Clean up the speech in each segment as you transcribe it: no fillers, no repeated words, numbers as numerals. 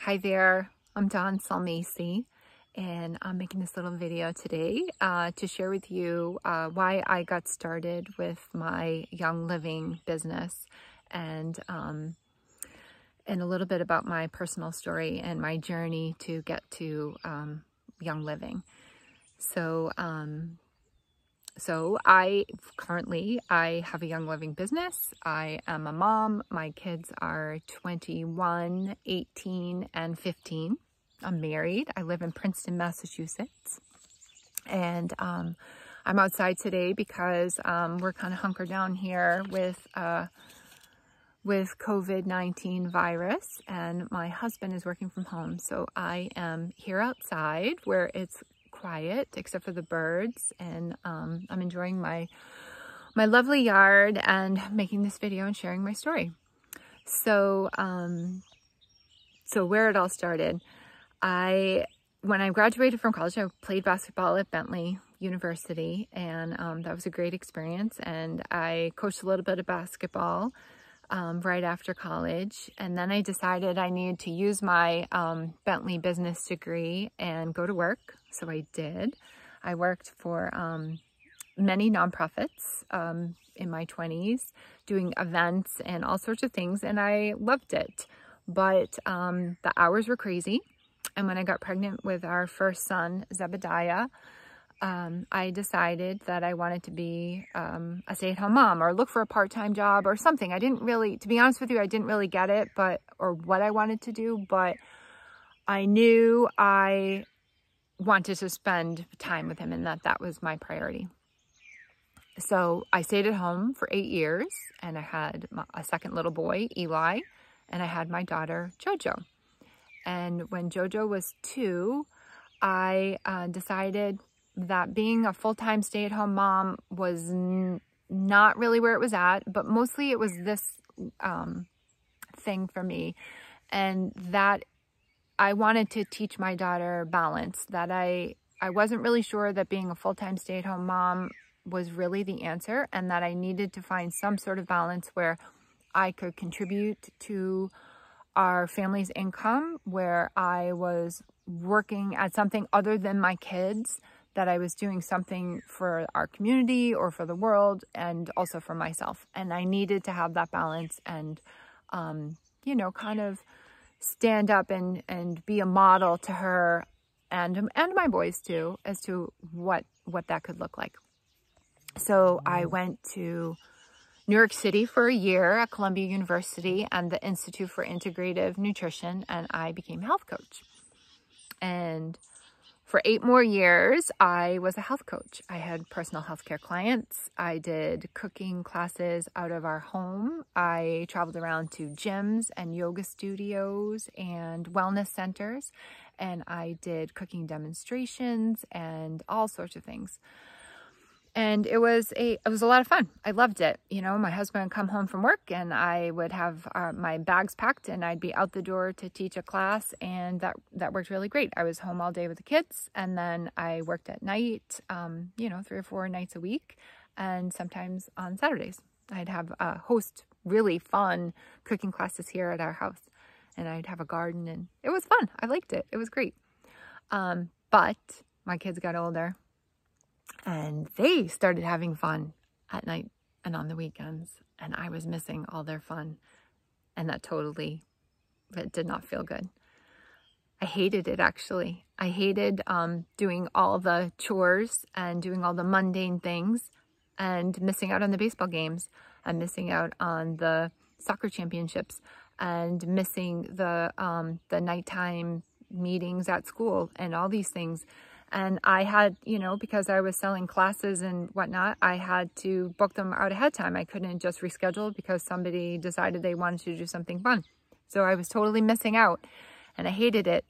Hi there, I'm Dawn Salmacy, and I'm making this little video today to share with you why I got started with my Young Living business and a little bit about my personal story and my journey to get to Young Living. So I have a Young Living business. I am a mom. My kids are 21, 18, and 15. I'm married. I live in Princeton, Massachusetts. And I'm outside today because we're kind of hunkered down here with COVID-19 virus, and my husband is working from home. So I am here outside where it's quiet except for the birds, and I'm enjoying my lovely yard and making this video and sharing my story. So where it all started, when I graduated from college, I played basketball at Bentley University, and that was a great experience. And I coached a little bit of basketball right after college. And then I decided I needed to use my Bentley business degree and go to work. So I did. I worked for many nonprofits in my 20s, doing events and all sorts of things, and I loved it. But the hours were crazy. And when I got pregnant with our first son, Zebediah, I decided that I wanted to be a stay-at-home mom or look for a part-time job or something. I didn't really, to be honest with you, I didn't really get it, or what I wanted to do, but I knew I wanted to spend time with him and that was my priority. So I stayed at home for 8 years, and I had a second little boy, Eli, and I had my daughter, Jojo. And when Jojo was 2, I decided that being a full-time stay-at-home mom was not really where it was at, but mostly it was this thing for me, and that I wanted to teach my daughter balance, that I wasn't really sure that being a full-time stay-at-home mom was really the answer, and that I needed to find some sort of balance where I could contribute to our family's income, where I was working at something other than my kids, that I was doing something for our community or for the world, and also for myself. And I needed to have that balance and, you know, kind of stand up and be a model to her and my boys too, as to what that could look like. So I went to New York City for a year at Columbia University and the Institute for Integrative Nutrition, and I became a health coach. And for 8 more years, I was a health coach. I had personal health care clients. I did cooking classes out of our home. I traveled around to gyms and yoga studios and wellness centers, and I did cooking demonstrations and all sorts of things. And it was a lot of fun. I loved it. You know, my husband would come home from work, and I would have my bags packed, and I'd be out the door to teach a class, and that worked really great. I was home all day with the kids, and then I worked at night, you know, 3 or 4 nights a week, and sometimes on Saturdays. I'd have host really fun cooking classes here at our house, and I'd have a garden, and it was fun. I liked it. It was great. But my kids got older, and they started having fun at night and on the weekends, and I was missing all their fun, and that did not feel good. I hated it, actually. I hated doing all the chores and doing all the mundane things and missing out on the baseball games and missing out on the soccer championships and missing the nighttime meetings at school and all these things. And I had, you know, because I was selling classes and whatnot, I had to book them out ahead of time. I couldn't just reschedule because somebody decided they wanted to do something fun. So I was totally missing out, and I hated it.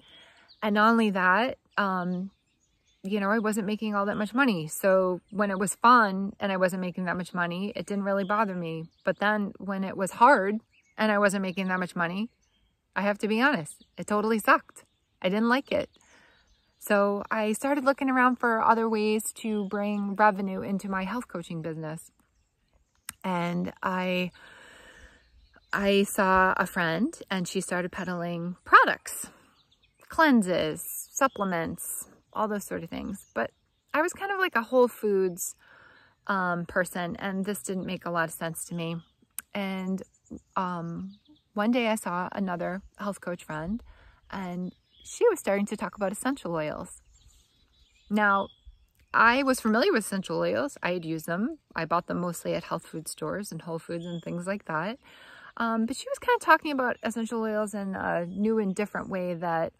And not only that, you know, I wasn't making all that much money. So when it was fun and I wasn't making that much money, it didn't really bother me. But then when it was hard and I wasn't making that much money, I have to be honest, it totally sucked. I didn't like it. So I started looking around for other ways to bring revenue into my health coaching business. And I saw a friend, and she started peddling products. cleanses, supplements, all those sort of things. But I was kind of like a whole foods person, and this didn't make a lot of sense to me. And one day I saw another health coach friend, and she was starting to talk about essential oils. Now, I was familiar with essential oils. I had used them. I bought them mostly at health food stores and Whole Foods and things like that. But she was kind of talking about essential oils in a new and different way that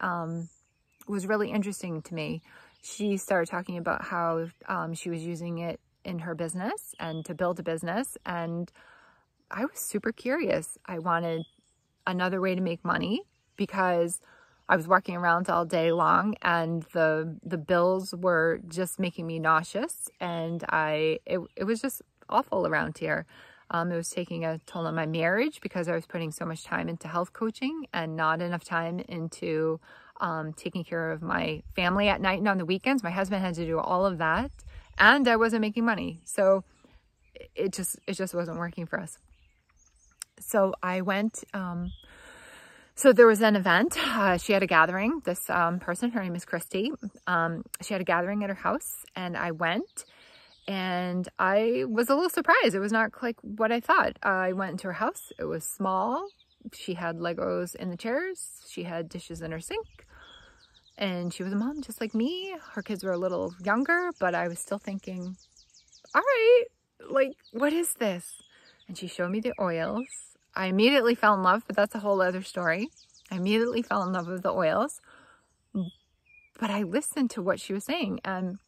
was really interesting to me. She started talking about how she was using it in her business and to build a business. And I was super curious. I wanted another way to make money because I was walking around all day long and the bills were just making me nauseous, and it was just awful around here. It was taking a toll on my marriage because I was putting so much time into health coaching and not enough time into taking care of my family at night and on the weekends. My husband had to do all of that, and I wasn't making money. So it just wasn't working for us. So I went, so there was an event. She had a gathering. This person, her name is Christy. She had a gathering at her house, and I went, and I was a little surprised. It was not like what I thought. I went into her house. It was small. She had Legos in the chairs. She had dishes in her sink, and she was a mom just like me. Her kids were a little younger, but I was still thinking, all right, like, what is this? And she showed me the oils. I immediately fell in love, but that's a whole other story. I immediately fell in love with the oils, but I listened to what she was saying, and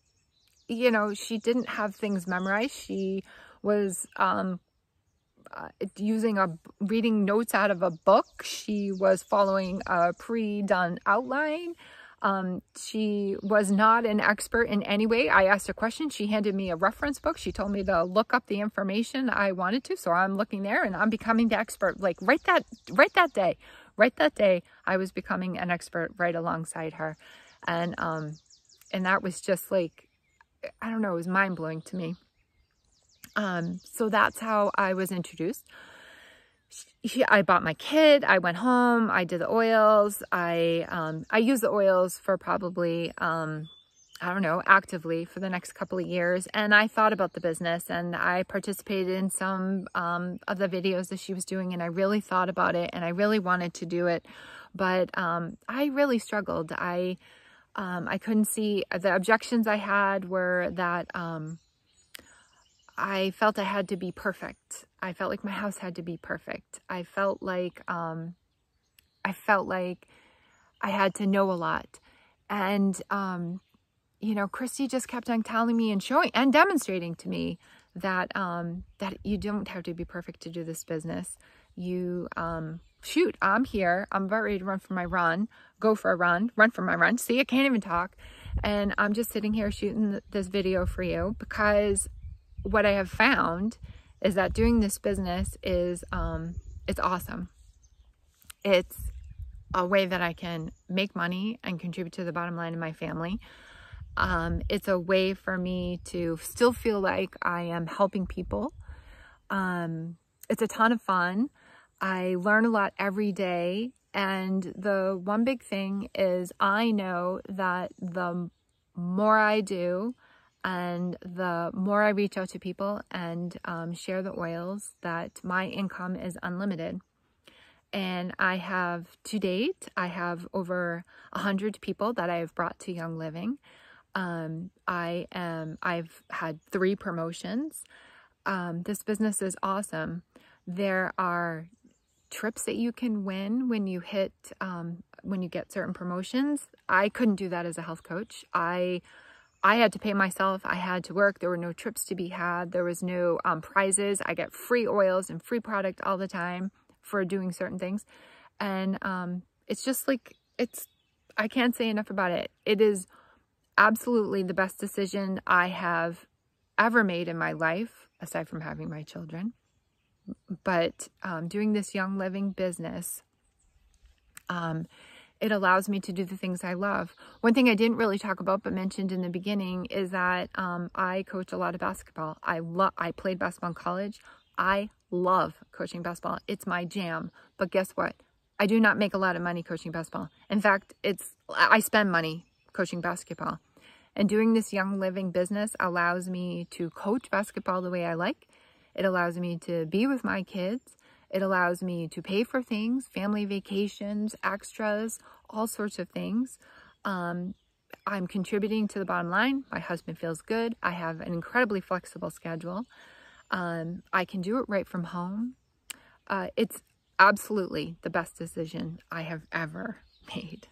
you know, she didn't have things memorized. She was reading notes out of a book. She was following a pre-done outline. She was not an expert in any way. I asked a question. She handed me a reference book. She told me to look up the information I wanted to. So I'm looking there and I'm becoming the expert. Like right that day, I was becoming an expert right alongside her. And that was just like, I don't know, it was mind blowing to me. So that's how I was introduced. I bought my kit. I went home. I did the oils. I used the oils for probably, I don't know, actively for the next couple of years. And I thought about the business, and I participated in some of the videos that she was doing, and I really thought about it, and I really wanted to do it. But I really struggled. I couldn't see, the objections I had were that I felt I had to be perfect. I felt like my house had to be perfect. I felt like I had to know a lot. And you know, Christy just kept on telling me and showing and demonstrating to me that that you don't have to be perfect to do this business. You shoot, I'm here. I'm about ready to run for my run, go for a run, run for my run. See, I can't even talk. And I'm just sitting here shooting this video for you because what I have found is that doing this business is, it's awesome. It's a way that I can make money and contribute to the bottom line of my family. It's a way for me to still feel like I am helping people. It's a ton of fun. I learn a lot every day. And the one big thing is I know that the more I do, and the more I reach out to people and share the oils, that my income is unlimited. And I have, to date, I have over 100 people that I have brought to Young Living. I've had 3 promotions. This business is awesome. There are trips that you can win when you hit, when you get certain promotions. I couldn't do that as a health coach. I had to pay myself. I had to work. There were no trips to be had. There was no prizes. I get free oils and free product all the time for doing certain things. And it's just like, I can't say enough about it. It is absolutely the best decision I have ever made in my life, aside from having my children. But doing this Young Living business, it allows me to do the things I love. One thing I didn't really talk about but mentioned in the beginning is that I coach a lot of basketball. I played basketball in college. I love coaching basketball. It's my jam. But guess what? I do not make a lot of money coaching basketball. In fact, I spend money coaching basketball. And doing this Young Living business allows me to coach basketball the way I like. It allows me to be with my kids. It allows me to pay for things, family vacations, extras, all sorts of things. I'm contributing to the bottom line. My husband feels good. I have an incredibly flexible schedule. I can do it right from home. It's absolutely the best decision I have ever made.